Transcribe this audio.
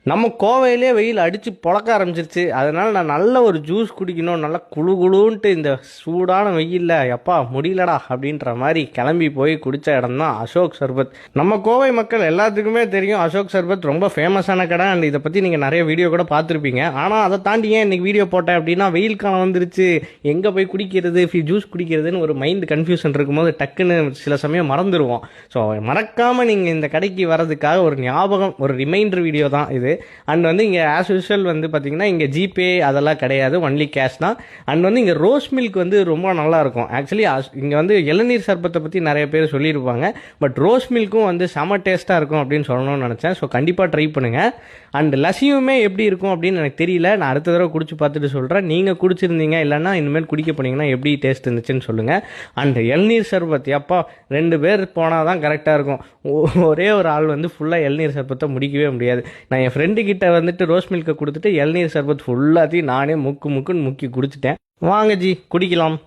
நம்ம கோவையிலே வெயில் அடித்து பொழக்க ஆரம்பிச்சிருச்சு. அதனால் நான் நல்ல ஒரு ஜூஸ் குடிக்கணும், நல்லா குழு குழுன்ட்டு இந்த சூடான வெயிலில் எப்பா முடியலடா அப்படின்ற மாதிரி கிளம்பி போய் குடித்த இடம் தான் அசோக் சர்பத். நம்ம கோவை மக்கள் எல்லாத்துக்குமே தெரியும் அசோக் சர்பத் ரொம்ப ஃபேமஸான கடை. அண்ட் இதை பற்றி நீங்கள் நிறைய வீடியோ கூட பார்த்துருப்பீங்க. ஆனால் அதை தாண்டி ஏன் இன்றைக்கி வீடியோ போட்டேன் அப்படின்னா, வெயில் காலம் வந்துருச்சு, எங்கே போய் குடிக்கிறது, ஜூஸ் குடிக்கிறதுன்னு ஒரு மைண்ட் கன்ஃபியூஷன் இருக்கும்போது டக்குன்னு சில சமயம் மறந்துடுவோம். ஸோ மறக்காமல் நீங்கள் இந்த கடைக்கு வர்றதுக்காக ஒரு ஞாபகம், ஒரு ரிமைண்டர் வீடியோ தான் இது. அண்ட் வந்து இங்கே ஆஸ் யூஷுவல் வந்து பார்த்தீங்கன்னா இங்கே ஜிபே அதெல்லாம் கிடையாது, ஒன்லி கேஷ் தான். அண்ட் வந்து இங்கே ரோஸ் மில்க் வந்து ரொம்ப நல்லாயிருக்கும். ஆக்சுவலி இங்கே வந்து இளநீர் சர்பத்தை பற்றி நிறைய பேர் சொல்லியிருப்பாங்க. பட் ரோஸ் மில்க்கும் வந்து செம டேஸ்ட்டாக இருக்கும் அப்படின்னு சொல்லணும்னு நினச்சேன். ஸோ கண்டிப்பாக ட்ரை பண்ணுங்கள். அண்ட் லஸ்ஸியுமே எப்படி இருக்கும் அப்படின்னு எனக்கு தெரியல, நான் அடுத்த தடவை குடிச்சு பார்த்துட்டு சொல்கிறேன். நீங்கள் குடிச்சிருந்தீங்க இல்லைன்னா இனிமேல் குடிக்க போனீங்கன்னா எப்படி டேஸ்ட் இருந்துச்சுன்னு சொல்லுங்கள். அண்ட் இளநீர் சர்பத் எப்பா 2 பேர் போனால் தான் கரெக்டாக இருக்கும். ஒரே ஒரு ஆள் வந்து ஃபுல்லாக இளநீர் சர்பத்தை முடிக்கவே முடியாது. நான் என் ஃப்ரெண்டு கிட்ட வந்துட்டு ரோஸ் மில்கை கொடுத்துட்டு இளநீர் சர்பத் ஃபுல்லாத்தையும் நானே முக்குன்னு முக்கி குடிச்சிட்டேன். வாங்க ஜி குடிக்கலாம்.